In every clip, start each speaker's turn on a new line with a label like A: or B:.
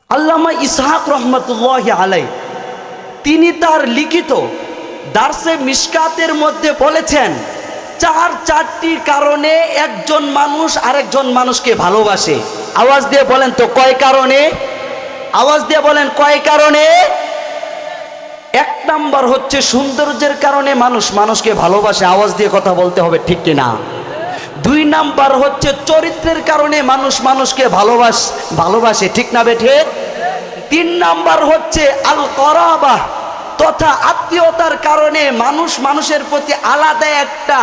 A: আল্লামা ইসহাক রহমতুল্লাহি আলাইহি তিনি তার লিখিত দারসে মিশকাতের মধ্যে বলেছেন, চারটি কারণে একজন মানুষ আরেকজন মানুষকে ভালোবাসে। আওয়াজ দিয়ে বলেন তো কয় কারণে? আওয়াজ দিয়ে বলেন কয় কারণে? এক নাম্বার হচ্ছে সৌন্দর্যের কারণে মানুষ মানুষকে ভালোবাসে। আওয়াজ দিয়ে কথা বলতে হবে, ঠিক কিনা? দুই নাম্বার হচ্ছে চরিত্রের কারণে মানুষ মানুষকে ভালোবাসে, ঠিক না বেঠে? তিন নাম্বার হচ্ছে আল করাবা তথা আত্মীয়তার কারণে মানুষ মানুষের প্রতি আলাদা একটা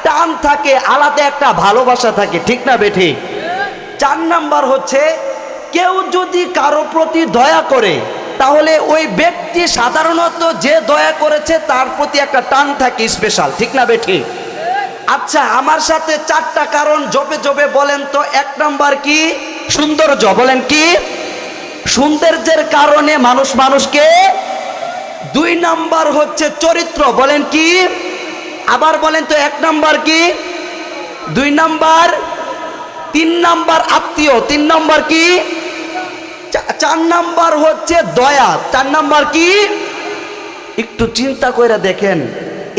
A: টান থাকে, আলাদা একটা ভালোবাসা থাকে, ঠিক না বেঠে? চার নাম্বার হচ্ছে কেউ যদি কারো প্রতি দয়া করে তাহলে ওই ব্যক্তি সাধারণত যে দয়া করেছে তার প্রতি একটা টান থাকে স্পেশাল, ঠিক না বেঠে? আচ্ছা, আমার সাথে চারটা কারণ জবে জবে বলেন তো। এক নাম্বার কি? সৌন্দর্য। বলেন কি? সৌন্দর্যের কারণে মানুষ মানুষকে। দুই নাম্বার হচ্ছে চরিত্র। বলেন কি? আবার বলেন তো, এক নাম্বার কি? দুই নাম্বার। তিন নাম্বার আত্মীয়। তিন নাম্বার কি? চার নাম্বার হচ্ছে দয়া। চার নাম্বার কি? একটু চিন্তা করে দেখেন,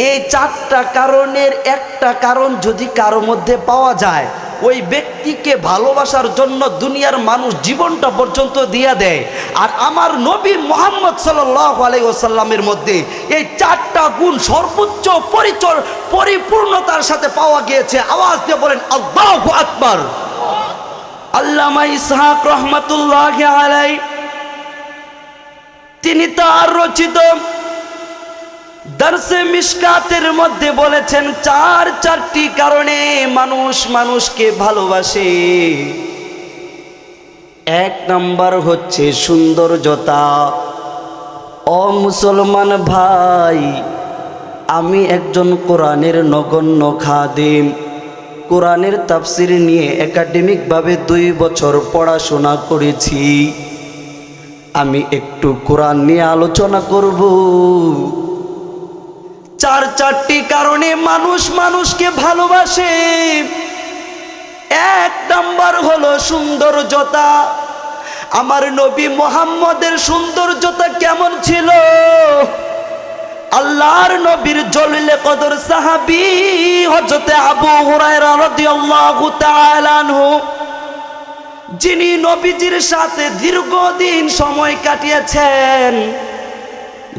A: এই চারটা কারণের একটা কারণ যদি কারো মধ্যে পাওয়া যায়, ওই ব্যক্তিকে ভালোবাসার জন্য দুনিয়ার মানুষ জীবনটা পর্যন্ত দিয়ে দেয়। আর আমার নবী মুহাম্মদ সাল্লাল্লাহু আলাইহি ওয়াসাল্লামের মধ্যে এই চারটা গুণ সর্বোচ্চ পরিপূর্ণতার সাথে পাওয়া গিয়েছে। আওয়াজ দিয়ে বলেন আল্লাহু আকবার। আল্লামা ইসহাক রহমাতুল্লাহি আলাইহি তিনি তার রচিত দারসে মিশকাতের মধ্যে বলেছেন, চারটি কারণে মানুষ মানুষকে ভালোবাসে। এক নাম্বার হচ্ছে সৌন্দর্যতা। ও মুসলমান ভাই, আমি একজন কোরআনের নগণ্য খাদিম। কোরআনের তাফসির নিয়ে একাডেমিকভাবে 2 বছর পড়াশোনা করেছি। আমি একটু কোরআন নিয়ে আলোচনা করব। চারটি কারণে মানুষ মানুষকে ভালোবাসে। এক নাম্বার হলো সৌন্দর্যতা। আমার নবী মুহাম্মদের সৌন্দর্যতা কেমন ছিল? আল্লাহর নবীর জলিলে কদর সাহাবী হযরত আবু হুরায়রা রাদিয়াল্লাহু তাআলা আনহু, যিনি নবীজির সাথে দীর্ঘদিন সময় কাটিয়েছেন,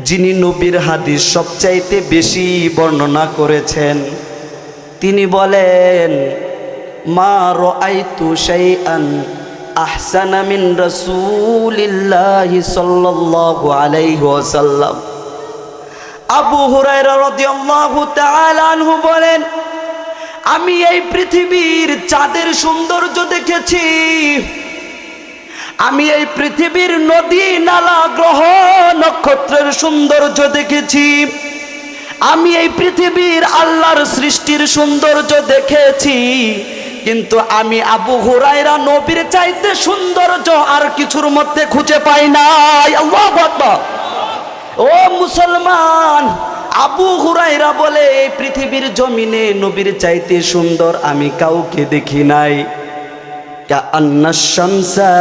A: যিনি নবীর হাদিস সবচাইতে বেশি বর্ণনা করেছেন, তিনি বলেন, মা রাআইতু শাইআন আহসানা মিন রাসূলিল্লাহি সাল্লাল্লাহু আলাইহি ওয়াসাল্লাম। আবু হুরায়রা রাদিয়াল্লাহু তাআলা আনহু বলেন, আমি এই পৃথিবীর চাঁদের সৌন্দর্য দেখেছি, আমি এই পৃথিবীর নদী নালা গ্রহ নক্ষত্রের সৌন্দর্য দেখেছি, আমি এই পৃথিবীর আল্লাহর সৃষ্টির সৌন্দর্য দেখেছি, কিন্তু আমি আবু হুরায়রা নবীর চাইতে সৌন্দর্য আর কিছুর মধ্যে খুঁজে পাই নাই। আল্লাহু আকবার। ও মুসলমান, আবু হুরায়রা বলে, এই পৃথিবীর জমিনে নবীর চাইতে সুন্দর আমি কাউকে দেখি নাই। কাআন্না শামসা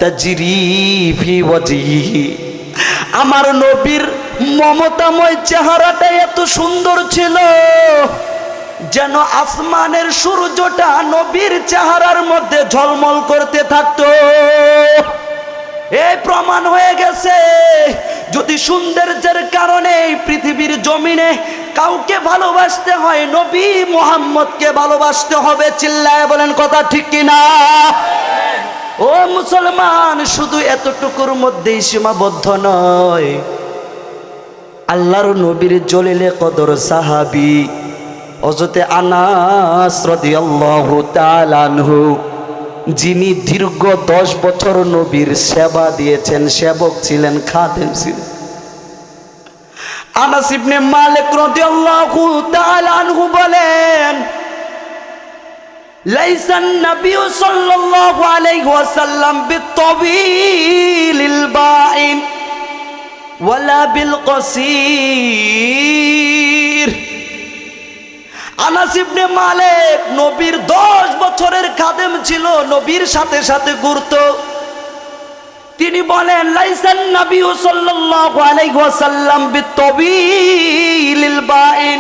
A: তাজরি ফি ওয়াজহিহি, আমার নবীর মমতাময় চেহারাটা এত সুন্দর ছিল যেন আসমানের সূর্যটা নবীর চেহারার মধ্যে ঝলমল করতে থাকতো। এই প্রমাণ হয়ে গেছে, যদি সৌন্দর্যের কারণে পৃথিবীর জমিনে কাউকে ভালোবাসতে হয়, নবী মুহাম্মদকে ভালোবাসতে হবে। চিল্লায় বলেন কথা ঠিক কিনা? ও মুসলমান, শুধু এতটুকুর মধ্যেই সীমাবদ্ধ নয়। আল্লাহর নবীর জলিলে কদর সাহাবী হযরত আনাস রাদিয়াল্লাহু তাআলা আনহু, যিনি দীর্ঘ 10 বছর নবীর সেবা দিয়েছেন, সেবক ছিলেন, খাদেম ছিলেন। আনাস ইবনে মালিক রাদিয়াল্লাহু তাআলা আনহু বলেন, লাইসান নবী সাল্লাল্লাহু আলাইহি ওয়াসাল্লাম বিতাবিলিল বাইন ওয়ালা বিল কসির। আনাস ইবনে মালিক নবীর 10 বছরের খাদেম ছিল, নবীর সাথে সাথে ঘুরতো, তিনি বলেন লাইসান নবী সাল্লাল্লাহু আলাইহি ওয়াসাল্লাম বিতাবিলিল বাইন,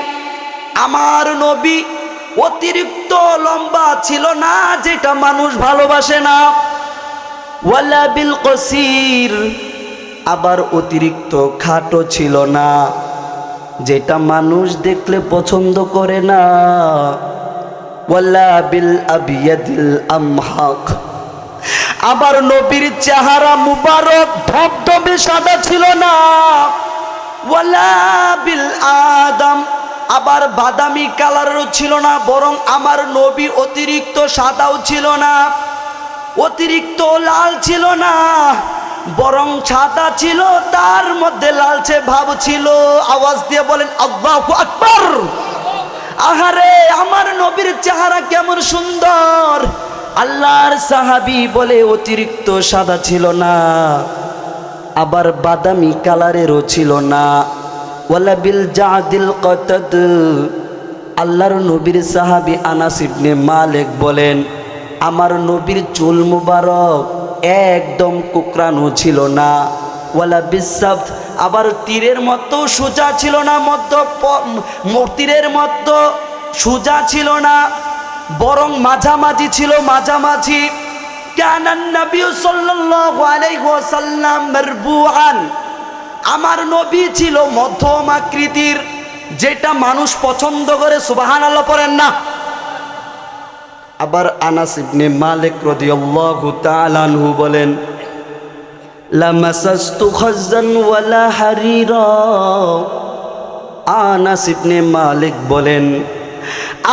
A: আমার নবী অতিরিক্ত লম্বা ছিল না যেটা মানুষ ভালোবাসে না, ওয়ালা বিল কসির, আবার অতিরিক্ত খাটো ছিল না যেটা মানুষ দেখলে পছন্দ করে না, ওয়ালা বিল আবিয়াদিল আমহাক, আবার নবীর চেহারা মুবারক ধবধবে সাদা ছিল না, ওয়ালা বিল আদম, আবার বাদামি কালারেরও ছিল না, বরং আমার নবী অতিরিক্ত সাদাও ছিল না, অতিরিক্ত লাল ছিল না, বরং সাদা ছিল তার মধ্যে লালচে ভাব ছিল। আওয়াজ দিয়ে বলেন আল্লাহু আকবার। আহারে আমার নবীর চেহারা কেমন সুন্দর। আল্লাহর সাহাবী বলে অতিরিক্ত সাদা ছিল না, আবার বাদামি কালারেরও ছিল না, ওয়ালা বিল জাদিল কতদ, আল্লাহর নবীর সাহাবী আনাস ইবনে মালিক বলেন আমার নবীর চুল মুবারক একদম কুকরানো ছিল না, ওয়ালা বিসাফ, আবার তীরের মতো সোজা ছিল না, তীরের মতো সোজা ছিল না, বরং মাঝামাঝি ছিল, মাঝামাঝি। কানান নবী সাল্লাল্লাহু আলাইহি ওয়াসাল্লাম মারবুআন, আমার নবী ছিল মধ্যম আকৃতির, যেটা মানুষ পছন্দ করে। সুবহানাল্লাহ পড়েন না। আবার আনাস ইবনে মালিক রাদিয়াল্লাহু তাআলা আনহু বলেন লামাসাস্তু খাজ্জান ওয়ালা হারিরা, আনাস ইবনে মালিক বলেন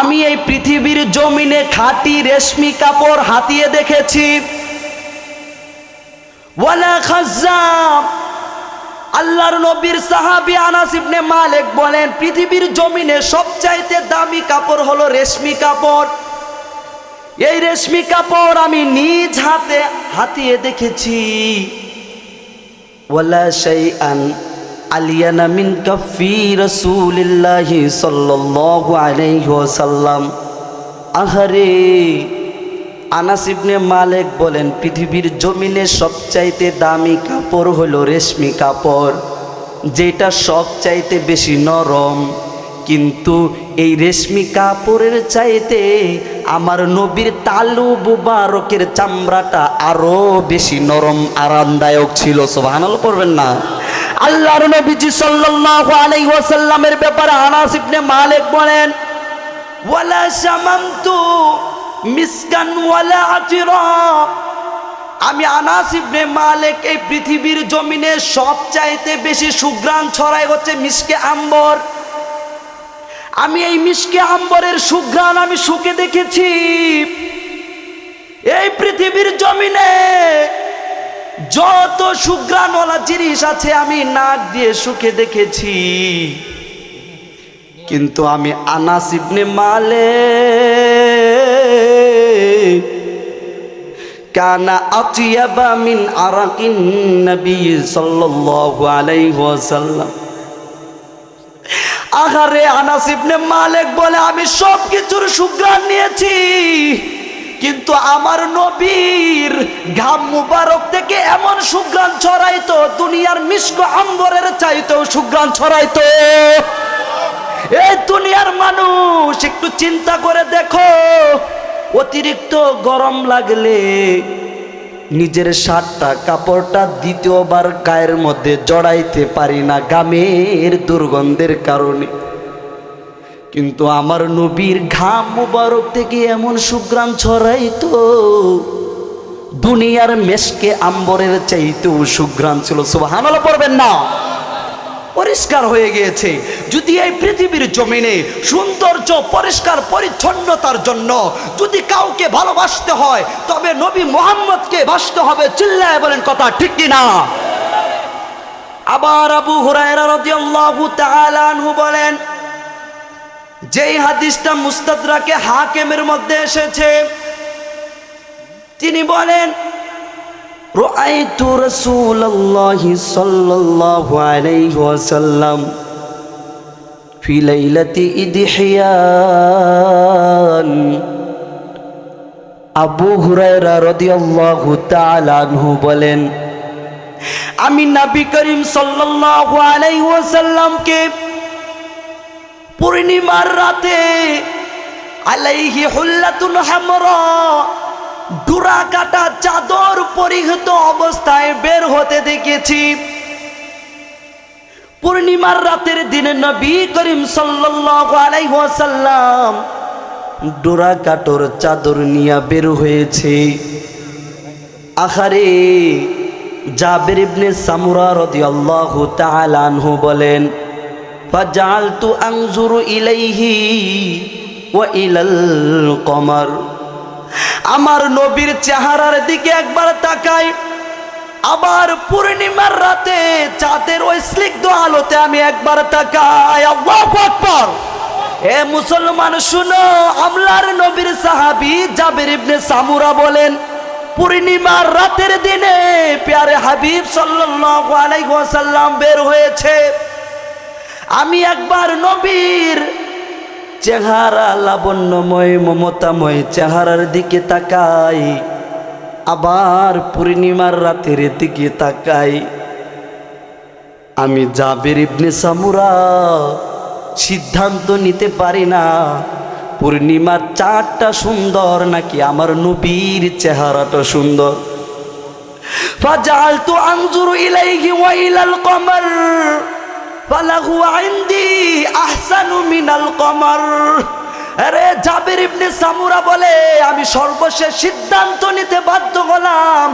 A: আমি এই পৃথিবীর জমিনে খাঁটি রেশমি কাপড় হাতিয়ে দেখেছি, ওয়ালা খাজ্জাব, আল্লাহর নবীর সাহাবী আনাস ইবনে মালিক বলেন পৃথিবীর জমিনে সবচাইতে দামি কাপড় হলো রেশমি কাপড়। এই রেশমি কাপড় আমি নিজ হাতে হাতিয়ে দেখেছি। ওয়ালা শাইআন আলিয়ানা মিন কাফি রাসূলিল্লাহি সাল্লাল্লাহু আলাইহি ওয়াসাল্লাম। আহারে আনাস ইবনে মালিক বলেন পৃথিবীর জমিনে সবচাইতে দামি কাপড় হলো রেশমি কাপড়, যেটা সবচাইতে বেশি নরম, কিন্তু এই রেশমি কাপড়ের চাইতে আমার নবীর তালু মুবারকের চামড়াটা আরো বেশি নরম আরামদায়ক ছিল। সুবহানাল্লাহ পড়বেন না। আল্লাহর নবীজি সাল্লাল্লাহু আলাইহি ওয়াসাল্লামের ব্যাপারে আনাস ইবনে মালিক বলেন ওয়ালা শামামতু মিসকান ওয়ালা আতিরা, আমি আনাস ইবনে মালিক এই পৃথিবীর জমিনে সবচাইতে বেশি সুঘ্রাণ ছড়ায় হচ্ছে মিশকে আম্বর। আমি এই মিশকে আম্বরের সুঘ্রাণ আমি শুকে দেখেছি। এই পৃথিবীর জমিনে যত সুঘ্রাণওয়ালা জিনিস আছে আমি নাক দিয়ে শুকে দেখেছি, কিন্তু আমি আনাস ইবনে মালিক কানা আতিয়াবা মিন আরাকিন নবী সাল্লাল্লাহু আলাইহি ওয়াসাল্লাম। আহারে আনাস ইবনে মালিক বলে আমি সব কিছুর সুঘ্রাণ নিয়েছি, কিন্তু আমার নবীর ঘাম মুবারক থেকে এমন সুঘ্রাণ ছড়াইতো দুনিয়ার মিশক আম্বরের চাইতেও সুঘ্রাণ ছড়াইতো। এই দুনিয়ার মানুষ একটু চিন্তা করে দেখো, অতিরিক্ত গরম লাগলে নিজের শার্টটা কাপড়টা দ্বিতীয়বার গায়ের মধ্যে জড়াইতে পারি না ঘামের দুর্গন্ধের কারণে, কিন্তু আমার নবীর ঘাম মুবারক থেকে এমন সুঘ্রাণ ছড়াইতো দুনিয়ার মেশকে আম্বরের চাইতেও সুঘ্রাণ ছিল। সুবহানাল্লাহ পড়বেন না। পরিষ্কার হয়ে গিয়েছে। যদি এই পৃথিবীর জমিনে সৌন্দর্য পরিষ্কার পরিচ্ছন্নতার জন্য যদি কাউকে ভালোবাসতে হয় তবে নবী মুহাম্মদকে বাসতে হবে। চিল্লায় বলেন কথা ঠিক কিনা? আবার আবু হুরায়রা রাদিয়াল্লাহু তাআলা আনহু বলেন, যেই হাদিসটা মুস্তাদরাকে হাকিমের মধ্যে এসেছে, তিনি বলেন রাআইতু রাসূলুল্লাহি সাল্লাল্লাহু আলাইহি ওয়াসাল্লাম ফি লাইলাতি ইদহিয়ান। আবু হুরায়রা রাদিয়াল্লাহু তাআলা আনহু বলেন আমি নবী করিম সাল্লাল্লাহু আলাইহি ওয়াসাল্লামকে পূর্ণিমার রাতে আলাইহি হুল্লাতুন হামরা ডোরা কাটা চাদর পরিহিত অবস্থায় বের হতে দেখেছি। পূর্ণিমার রাতের দিনে নবী করিম সাল্লাল্লাহু আলাইহি ওয়াসাল্লাম ডোরা কাটার চাদর নিয়ে বের হয়েছে। আখারে জাবির ইবনে সামুরা রাদিয়াল্লাহু তাআলা আনহু বলেন, ফাজালতু আনজুরু ইলাইহি ওয়া ইলাল কমার, আমার নবীর চেহারার দিকে একবার তাকাই, আবার পূর্ণিমার রাতে চাঁদের ওই স্নিগ্ধ আলোতে আমি একবার তাকাই। আল্লাহু আকবার। এ মুসলমান শুনো, আমলার নবীর সাহাবী জাবির ইবনে সামুরা বলেন, পূর্ণিমার রাতের দিনে প্যারে হাবিব সাল্লাল্লাহু আলাইহি ওয়াসাল্লাম বের হয়েছে। আমি একবার নবীর চেহারা লাবণ্যময় মমতাময় চেহারার দিকে তাকাই, আবার পূর্ণিমার রাতের দিকে তাকাই। আমি জাবির ইবনে সামুরা সিদ্ধান্ত নিতে পারি না পূর্ণিমার চাঁদটা সুন্দর নাকি আমার নবীর চেহারাটা সুন্দর। ফাজালতু আনজুরু ইলাইহি ওয়া ইলাল কমার ফালাহু ইনদি আহসানু মিনাল কমার। আরে জাবির ইবনে সামুরা বলে, আমি সর্বশেষ সিদ্ধান্ত নিতে বাধ্য হলাম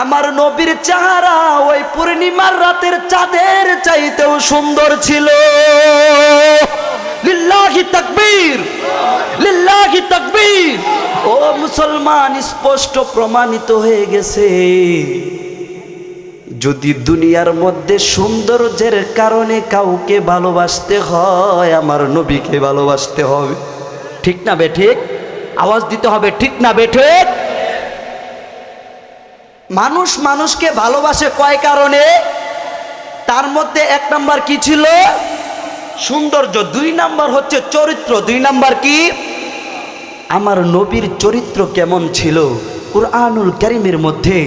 A: আমার নবীর চেহারা ওই পূর্ণিমার রাতের চাঁদের চাইতেও সুন্দর ছিল। লিল্লাহি তাকবীর, লিল্লাহি তাকবীর। ও মুসলমান, স্পষ্ট প্রমাণিত হয়ে গেছে, যদি দুনিয়ার মধ্যে সৌন্দর্যের কারণে কাউকে ভালোবাসতে হয়, আমার নবীকে ভালোবাসতে হবে। ঠিক না বে ঠিক? আওয়াজ দিতে হবে, ঠিক না বে ঠিক? মানুষ মানুষকে ভালোবাসে কয় কারণে? তার মধ্যে এক নাম্বার কি ছিল? সৌন্দর্য। দুই নাম্বার হচ্ছে চরিত্র। দুই নাম্বার কি? আমার নবীর চরিত্র কেমন ছিল? কুরআনুল কারীমের মধ্যে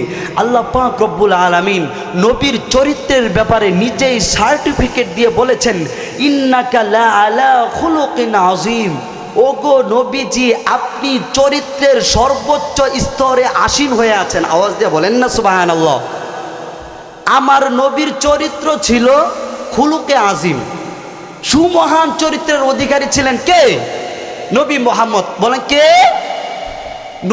A: আল্লাহ পাক রব্বুল আলামিন নবীর চরিত্রের ব্যাপারে নিজেই সার্টিফিকেট দিয়ে বলেছেন, ইন্নাকা লা আলা খুলুকিন আযীম। ওগো নবীজি, আপনি চরিত্রের সর্বোচ্চ স্তরে আসীন হয়ে আছেন। আওয়াজ দিয়ে বলেন না সুবহানাল্লাহ। আমার নবীর চরিত্র ছিল খুলুকে আযীম। সুমহান চরিত্রের অধিকারী ছিলেন কে? নবী মুহাম্মদ। বলেন কে?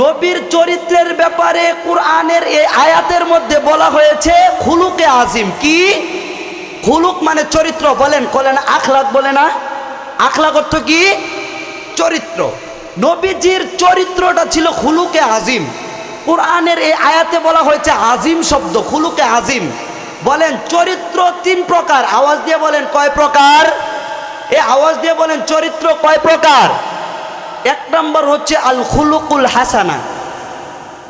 A: নবীর চরিত্রের ব্যাপারে কুরআনের এই আয়াতের মধ্যে বলা হয়েছে খুলুকে আযীম। কি খুলুক মানে চরিত্র। বলেন বলেন আখলাক, বলে না? আখলাক অর্থ কি? চরিত্র। নবীজির চরিত্রটা ছিল খুলুকে আযীম। কুরআনের এই আয়াতে বলা হয়েছে আযীম শব্দ, খুলুকে আযীম। বলেন চরিত্র তিন প্রকার। আওয়াজ দিয়ে বলেন কয় প্রকার? এই আওয়াজ দিয়ে বলেন চরিত্র কয় প্রকার? এক নম্বর হচ্ছে আল খুলুকুল হাসানা।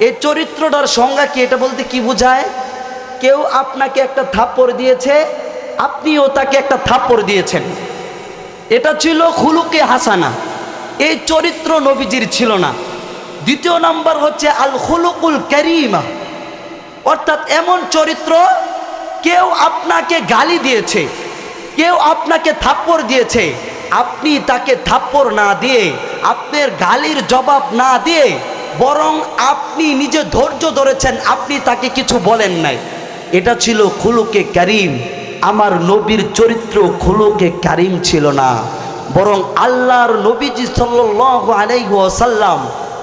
A: এই চরিত্রটার সংজ্ঞা কি? এটা বলতে কি বোঝায়? কেউ আপনাকে একটা থাপ্পড় দিয়েছে, আপনিও তাকে একটা থাপ্পড় দিয়েছেন, এটা ছিল খুলুকে হাসানা। এই চরিত্র নবীজির ছিল না। দ্বিতীয় নাম্বার হচ্ছে আল খুলুকুল কারীমা, অর্থাৎ এমন চরিত্র, কেউ আপনাকে গালি দিয়েছে, কেউ আপনাকে থাপ্পড় দিয়েছে, আপনি তাকে থাপ্পড় না দিয়ে, আপনার গালির জবাব না দিয়ে, বরং আপনি নিজে ধৈর্য ধরেছেন, আপনি তাকে কিছু বলেন নাই। এটা ছিল খুলুকে কারীম। আমার নবীর চরিত্র খুলুকে কারীম ছিল না, বরং আল্লাহর নবীজি সাল্লাল্লাহু আলাইহি ওয়াসাল্লাম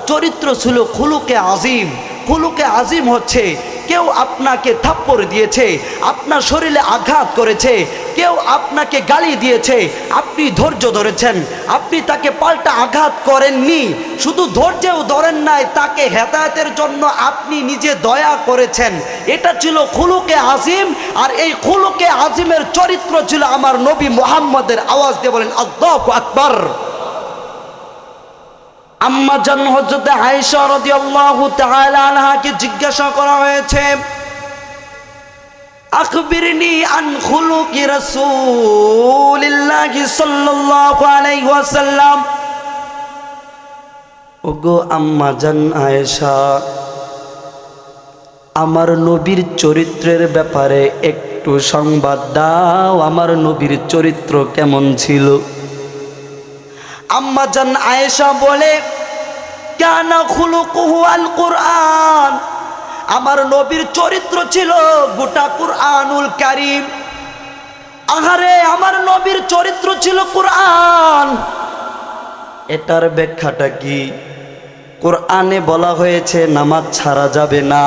A: চরিত্র ছিল খুলুকে আযীম। খুলুকে আযীম হচ্ছে কেউ আপনাকে থাপ্পড় দিয়েছে, আপনার শরীরে আঘাত করেছে, কেউ আপনাকে গালি দিয়েছে, আপনি ধৈর্য ধরেছেন, আপনি তাকে পাল্টা আঘাত করেননি, শুধু ধৈর্যও ধরেন নাই, তাকে হেদায়েতের জন্য আপনি নিজে দয়া করেছেন। এটা ছিল খুলুকে আযীম। আর এই খুলুকে আযীমের চরিত্র ছিল আমার নবী মুহাম্মদের। আওয়াজ দিয়ে বলেন আল্লাহু আকবার। আম্মা জান হযরত আয়েশা রাদিয়াল্লাহু তাআলা আনহাকে জিজ্ঞাসা করা হয়েছে, আখবিরনি আন খুলুকি রাসূলিল্লাহি সাল্লাল্লাহু আলাইহি ওয়াসাল্লাম। ওগো আম্মা জান আয়েশা, আমার নবীর চরিত্রের ব্যাপারে একটু সংবাদ দাও, আমার নবীর চরিত্র কেমন ছিল? আম্মা জান আয়েশা বলে, কানা খুলুকুহু আল কুরআন, আমার নবীর চরিত্র ছিল গোটা কুরআনুল কারীম। আহারে, আমার নবীর চরিত্র ছিল কুরআন। এটার ব্যাখ্যাটা কি? কোরআনে বলা হয়েছে নামাজ ছাড়া যাবে না।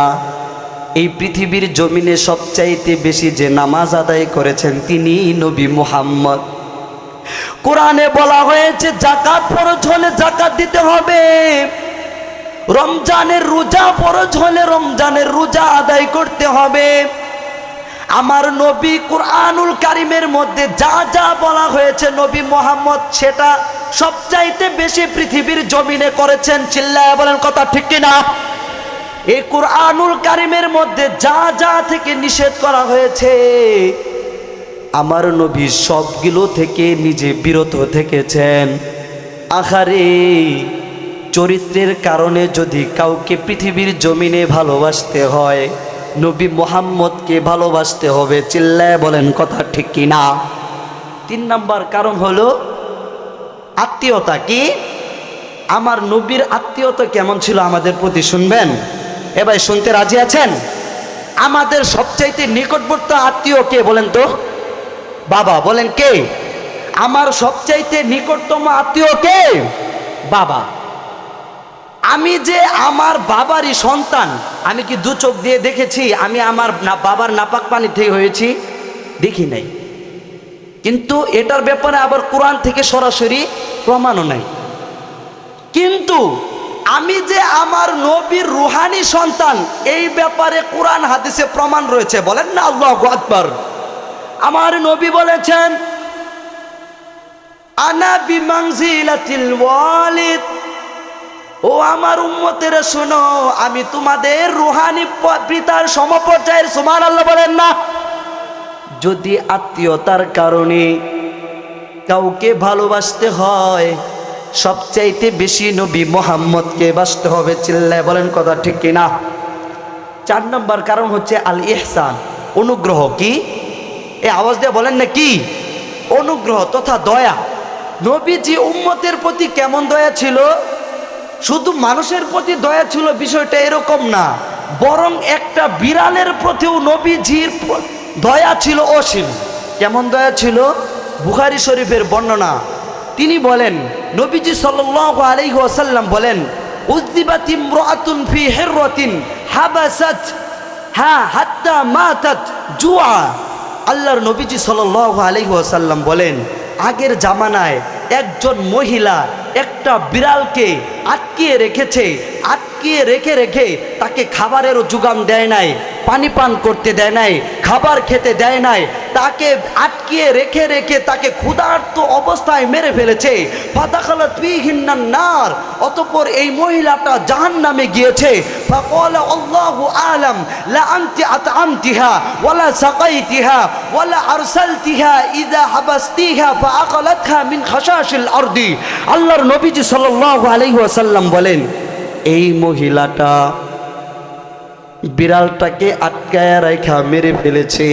A: এই পৃথিবীর জমিনে সবচাইতে বেশি যে নামাজ আদায় করেছেন তিনি নবী মুহাম্মদ। কোরআনে বলা হয়েছে যাকাত ফরজ হলে যাকাত দিতে হবে, রমজানের রোজা ফরজ হলে রমজানের রোজা আদায় করতে হবে। আমার নবী কুরআনুল কারীমের মধ্যে যা যা বলা হয়েছে নবী মুহাম্মদ সেটা সবচাইতে বেশি পৃথিবীর জমিনে করেছেন। চিল্লায়া বলেন কথা ঠিক কিনা? এই কুরআনুল কারীমের মধ্যে যা যা থেকে নিষেধ করা হয়েছে আমার নবী সবগুলো থেকে নিজে বিরত থেকেছেন। আহারে, চরিত্রের কারণে যদি কাউকে পৃথিবীর জমিনে ভালোবাসতে হয় নবী মুহাম্মদকে ভালোবাসতে হবে। চিল্লায় বলেন কথা ঠিক কিনা? 3 নাম্বার কারণ হলো আত্মীয়তা। কি? আমার নবীর আত্মীয়তা কেমন ছিল আমাদের প্রতি শুনবেন? ভাই শুনতে রাজি আছেন? আমাদের সবচাইতে নিকটবর্তী আত্মীয় কে বলেন তো? বাবা। বলেন কে? আমার সবচাইতে নিকটতম আত্মীয় কে? বাবা। আমি যে আমার বাবারই সন্তান, আমি কি 2 চোখ দিয়ে দেখেছি আমি আমার বাবার নাপাক পানি থেকে হয়েছি? দেখি নাই। কিন্তু এটার ব্যাপারে আবার কোরআন থেকে সরাসরি প্রমাণও নাই। কিন্তু আমি যে আমার নবীর রুহানি সন্তান এই ব্যাপারে কোরআন হাদিসে প্রমাণ রয়েছে। বলেন না আল্লাহু আকবার। আমার নবী বলেছেন, আনা বিমানজিলাতিল ওয়ালিদ, ও আমার উম্মতেরা শোনো, আমি তোমাদের রুহানি পিতার সমপর্যায়ের। সুবহানাল্লাহ বলেন না? যদি আত্মীয়তার কারণে কাউকে ভালোবাসতে হয় সবচাইতে বেশি নবী মুহাম্মদকে বাসতে হবে। চিল্লায় বলেন কথা ঠিক কিনা? 4 নম্বর কারণ হচ্ছে আল ইহসান, অনুগ্রহ। কি? এই আওয়াজ দিয়ে বলেন না কি? অনুগ্রহ তথা দয়া। নবীজি উম্মতের প্রতি কেমন দয়া ছিল? শুধু মানুষের প্রতি দয়া ছিল বিষয়টা এরকম না, বরং একটা বিড়ালের প্রতিও নবীজির দয়া ছিল অসীম। কেমন দয়া ছিল? বুখারী শরীফের বর্ণনা। তিনি বলেন, নবীজি সাল্লাল্লাহু আলাইহি ওয়াসাল্লাম বলেন, উযিবাত ইমরাআতুন ফি হিররাতিন হাবাসাত হাত্তা মাতাত জুআ। আল্লাহর নবীজি সাল্লাল্লাহু আলাইহি ওয়াসাল্লাম বলেন, আগের জামানায় একজন মহিলা একটা বিড়ালকে আটকিয়ে রেখেছে। আটকিয়ে রেখে রেখে তাকে খাবারেরও যোগান দেয় নাই, পানি পান করতে দেয় নাই, খাবার খেতে দেয় নাই। তাকে আটকিয়ে রেখে রেখে তাকে ক্ষুধার্ত অবস্থায় মেরে ফেলেছে। ফাদাখালাত ফীহিন্নান নার, অতঃপর এই মহিলাটা জাহান্নামে গিয়েছে। ফাকালা আল্লাহু আলাম লা আনতি আতআমতিহা ওয়ালা সাকাইতিহা ওয়ালা আরসালতিহা ইযা হাবাসতিহা ফাআকালাতহা মিন খাশাশিল আরদি। আল্লাহর নবীজি সাল্লাল্লাহু আলাইহি ওয়াসাল্লাম বলেন, এই মহিলাটা বিড়ালটাকে আটকায় রাখা মেরে ফেলেছে।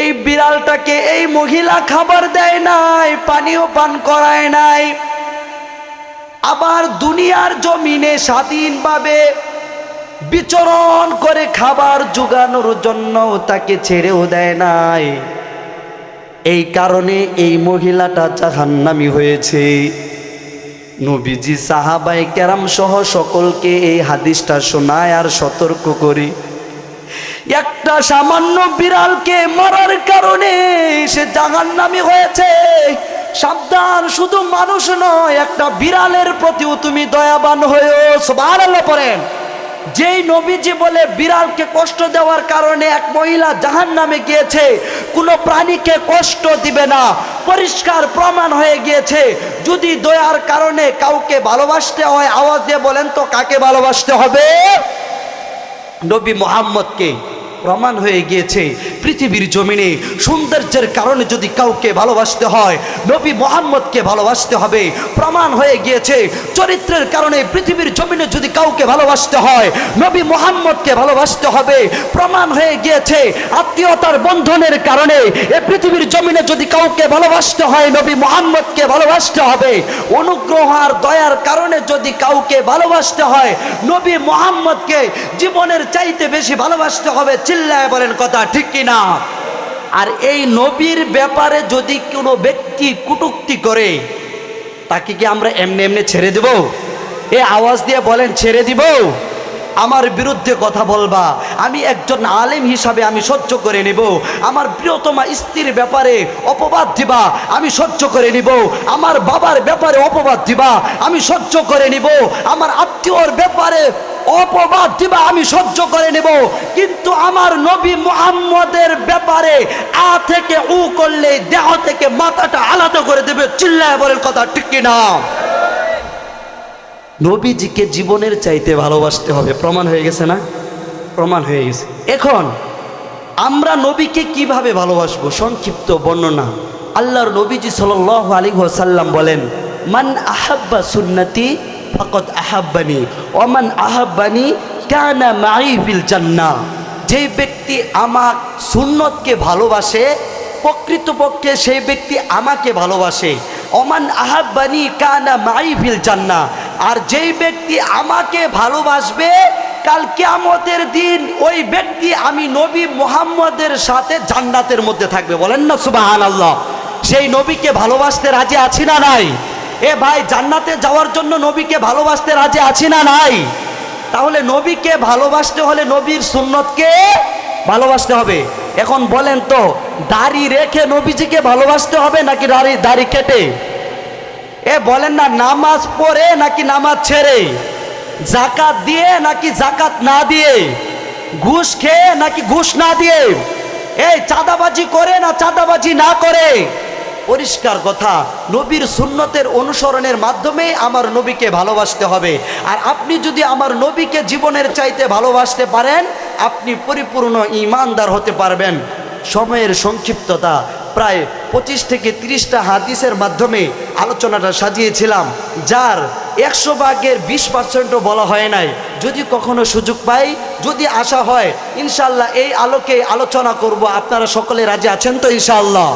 A: এই বিড়ালটাকে এই মহিলা খাবার দেয় নাই, পানিও পান করায় নাই। আবার দুনিয়ার জমিনে স্বাধীনভাবে বিচরণ করে খাবার জোগানোর জন্য তাকে ছেড়েও দেয় নাই। এই কারণে এই মহিলাটা জাহান্নামী হয়েছে। নবীজি সাহাবায়ে কেরাম সহ সকলকে এই হাদিসটা শোনায় আর সতর্ক করে, একটা সামান্য বিড়ালকে মারার কারণে সে জাহান্নামী হয়েছে। সাবধান, শুধু মানুষ নয়, একটা বিড়ালের প্রতিও তুমি দয়াবান হয়েও। সুবহানাল্লাহ পড়েন। যেই নবীজি বলে বিড়ালকে কষ্ট দেওয়ার কারণে এক মহিলা জাহান্নামে গিয়েছে, কোনো প্রাণীকে কষ্ট দিবে না, পরিষ্কার প্রমাণ হয়ে গিয়েছে। যদি দয়ার কারণে কাউকে ভালোবাসতে হয়, আওয়াজ দিয়ে বলেন তো কাকে ভালোবাসতে হবে? নবী মুহাম্মদকে। প্রমাণ হয়ে গিয়েছে পৃথিবীর জমিনে সৌন্দর্যের কারণে যদি কাউকে ভালোবাসতে হয়, নবী মুহাম্মদকে ভালোবাসতে হবে। প্রমাণ হয়ে গিয়েছে চরিত্রের কারণে পৃথিবীর জমিনে যদি কাউকে ভালোবাসতে হয়, নবী মুহাম্মদকে ভালোবাসতে হবে। প্রমাণ হয়ে গিয়েছে আত্মীয়তার বন্ধনের কারণে এ পৃথিবীর জমিনে যদি কাউকে ভালোবাসতে হয়, নবী মুহাম্মদকে ভালোবাসতে হবে। অনুগ্রহ আর দয়ার কারণে যদি কাউকে ভালোবাসতে হয়, নবী মুহাম্মদকে জীবনের চাইতে বেশি ভালোবাসতে হবে। চিল্লায় বলেন কথা ঠিক কিনা? আর এই নবীর ব্যাপারে যদি কোনো ব্যক্তি কটূক্তি করে, তাকে কি আমরা এমনি এমনি ছেড়ে দেব? এ আওয়াজ দিয়ে বলেন, ছেড়ে দিব? আমার বিরুদ্ধে কথা বলবা, আমি একজন আলেম হিসাবে আমি সহ্য করে নেব। আমার প্রিয়তমা স্ত্রীর ব্যাপারে অপবাদ দিবা, আমি সহ্য করে নিব। আমার বাবার ব্যাপারে অপবাদ দিবা, আমি সহ্য করে নিব। আমার আত্মীয়র ব্যাপারে অপবাদ দিবা, আমি সহ্য করে নেব। কিন্তু আমার নবী মুহাম্মদের ব্যাপারে আ থেকে উ করলে দেহ থেকে মাথাটা আলাদা করে দেবে। চিল্লায় বলেন কথা ঠিক কিনা? নবীজিকে জীবনের চাইতে ভালোবাসতে হবে। প্রমাণ হয়ে গেছে না? প্রমাণ হয়ে গেছে। এখন আমরা নবীকে কিভাবে ভালোবাসবো? সংক্ষিপ্ত বর্ণনা। আল্লাহর নবীজি সাল্লাল্লাহু আলাইহি ওয়াসাল্লাম বলেন, মান আহাব্বা সুন্নতি ফাকাদ আহাব্বানি ওয়া মান আহাব্বানি কানা মাই ফিল জান্নাহ। যে ব্যক্তি আমার সুন্নতকে ভালোবাসে, প্রকৃতপক্ষে সেই ব্যক্তি আমাকে ভালোবাসে। ওমান আহাব্বানি কানা মাই ফিল জান্নাহ। আর যেই ব্যক্তি আমাকে ভালোবাসবে, কাল কিয়ামতের দিন ওই ব্যক্তি আমি নবী মুহাম্মদের সাথে জান্নাতের মধ্যে থাকবে। বলেন না সুবহানাল্লাহ? সেই নবীকে ভালোবাসতে রাজি আছি না নাই? এ ভাই, জান্নাতে যাওয়ার জন্য নবীকে ভালোবাসতে রাজি আছি না নাই? তাহলে নবীকে ভালোবাসতে হলে নবীর সুন্নতকে ভালোবাসতে হবে। এখন বলেন তো, দাড়ি রেখে নবীজিকে ভালোবাসতে হবে নাকি দাড়ি কেটে? এ বলেন না, নামাজ পড়ে নাকি নামাজ ছেড়ে? জাকাত দিয়ে নাকি জাকাত না দিয়ে? ঘুষ খেয়ে নাকি ঘুষ না দিয়ে? এই চাঁদাবাজি করে না চাঁদাবাজি না করে? পরিষ্কার কথা, নবীর সুন্নতের অনুসরণের মাধ্যমে আমার নবীকে ভালোবাসতে হবে। আর আপনি যদি আমার নবীকে জীবনের চাইতে ভালোবাসতে পারেন, আপনি পরিপূর্ণ ঈমানদার হতে পারবেন। সময়ের সংক্ষিপ্ততা, প্রায় 25 থেকে 30টা হাদিসের মাধ্যমে আলোচনাটা সাজিয়েছিলাম, যার 100 ভাগের 20% বলা হয় নাই। যদি কখনো সুযোগ পাই, যদি আশা হয়, ইনশাআল্লাহ এই আলোকে আলোচনা করব। আপনারা সকলে রাজি আছেন তো ইনশাআল্লাহ?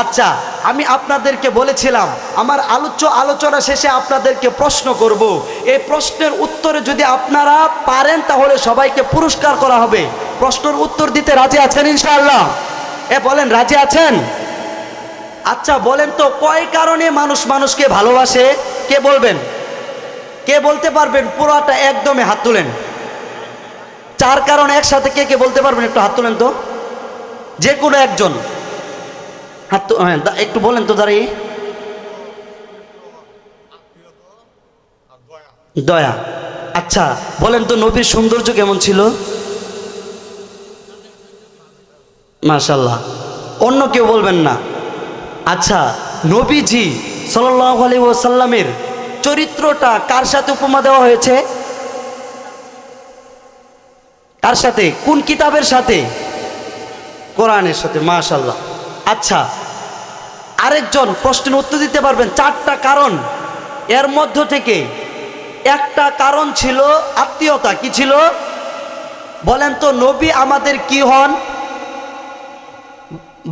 A: আচ্ছা, আমি আপনাদেরকে বলেছিলাম আমার আলোচনা শেষে আপনাদেরকে প্রশ্ন করব। এই প্রশ্নের উত্তরে যদি আপনারা পারেন, তাহলে সবাইকে পুরস্কার করা হবে। প্রশ্নের উত্তর দিতে রাজি আছেন ইনশাআল্লাহ? এ বলেন, রাজি আছেন? আচ্ছা বলেন তো, কয় কারণে মানুষ মানুষকে ভালোবাসে? কে বলবেন? কে বলতে পারবেন? পুরোটা একদমই হাত তুলেন। 4 কারণ একসাথে কে কে বলতে পারবেন? একটু হাত তুলেন তো, যে কোনো একজন হাত। হ্যাঁ, একটু বলেন তো দাঁড়িয়ে। দয়া। আচ্ছা বলেন তো, নবীর সৌন্দর্য কেমন ছিল? মাশাআল্লাহ। অন্য কেউ বলবেন না? আচ্ছা, নবীজি সাল্লাল্লাহু আলাইহি ওয়াসাল্লামের চরিত্রটা কার সাথে উপমা দেওয়া হয়েছে? কার সাথে? কোন কিতাবের সাথে? কোরআনের সাথে। মাশাআল্লাহ। আচ্ছা, আরেকজন প্রশ্নের উত্তর দিতে পারবেন? 4টা কারণ, এর মধ্য থেকে একটা কারণ ছিল আত্মীয়তা। কি ছিল বলেন তো? নবী আমাদের কি হন?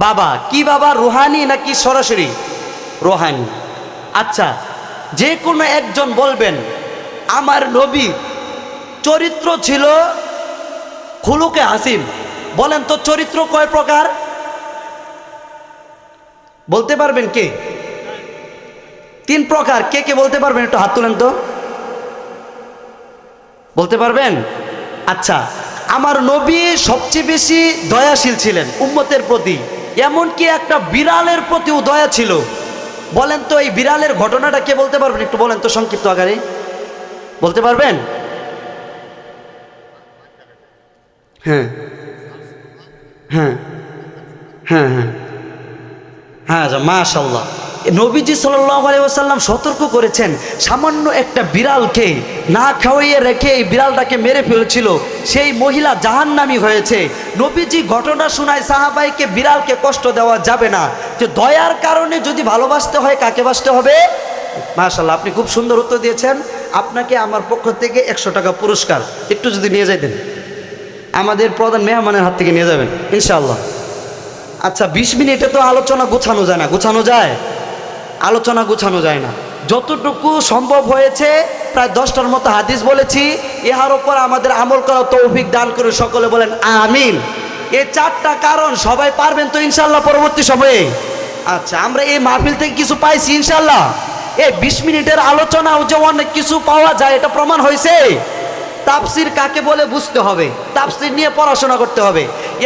A: বাবা। কি বাবা? রুহানি নাকি সরাসরি? রুহানি। আচ্ছা, যে কোনো একজন বলবেন আমার নবী চরিত্র ছিল খুলুকে হাসিন। বলেন তো, চরিত্র কয় প্রকার বলতে পারবেন কে? 3 প্রকার। কে কে বলতে পারবেন? একটু হাত তুলেন তো। বলতে পারবেন? আচ্ছা, আমার নবী সবচেয়ে বেশি দয়াশীল ছিলেন উম্মতের প্রতি, এমনকি একটা বিড়ালের প্রতিও দয়া ছিল। বলেন তো, এই বিড়ালের ঘটনাটা কে বলতে পারবেন? একটু বলেন তো সংক্ষিপ্ত আকারে। বলতে পারবেন? হ্যাঁ হ্যাঁ হ্যাঁ হ্যাঁ হ্যাঁ। মাশাআল্লাহ। নবীজি সাল্লাল্লাহু আলাইহি ওয়াসাল্লাম সতর্ক করেছেন, সামান্য একটা বিড়ালকে না খাওয়িয়ে রেখে এই বিড়ালটাকে মেরে ফেলেছিল, সেই মহিলা জাহান্নামী হয়েছে। নবীজি ঘটনা শোনায় সাহাবাইকে বিড়ালকে কষ্ট দেওয়া যাবে না, যে দয়ার কারণে যদি ভালোবাসতে হয় কাকে বাসতে হবে। মাশাআল্লাহ, আপনি খুব সুন্দর উত্তর দিয়েছেন। আপনাকে আমার পক্ষ থেকে 100 টাকা পুরস্কার, একটু যদি নিয়ে যাইতেন আমাদের প্রধান মেহমানের হাত থেকে নিয়ে যাবেন ইনশাআল্লাহ। আচ্ছা, 20 মিনিটে তো আলোচনা গোছানো যায় না, গোছানো যায়? আলোচনা গোছানো যায় না। যতটুকু সম্ভব হয়েছে, প্রায় 10টার মতো হাদিস বলেছি, ইহার ওপর আমাদের আমল করা তৌফিক দান করে সকলে বলেন আমিন। এই 4টা কারণ সবাই পারবেন তো ইনশাআল্লাহ পরবর্তী সময়ে? আচ্ছা, আমরা এই মাহফিল থেকে কিছু পাইছি ইনশাআল্লাহ। এই 20 মিনিটের আলোচনাও যে অনেক কিছু পাওয়া যায় এটা প্রমাণ হয়েছে। তাফসির কাকে বলে বুঝতে হবে, তাফসির নিয়ে পড়াশোনা করতে হবে।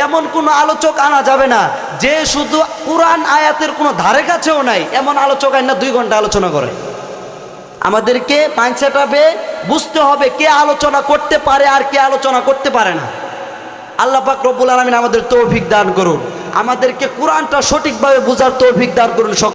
A: এমন কোনো আলোচক আনা যাবে না যে শুধু কোরআন আয়াতের কোনো ধারে কাছেও নাই, এমন আলোচক আইন না 2 ঘন্টা আলোচনা করে। আমাদেরকে মাইন্ডসেট হবে, বুঝতে হবে কে আলোচনা করতে পারে আর কে আলোচনা করতে পারে না। আল্লাহ পাক রব্বুল আলামিন আমাদের তৌফিক দান করুন, আমাদেরকে কোরআনটা সঠিকভাবে বোঝার তৌফিক দান করুন।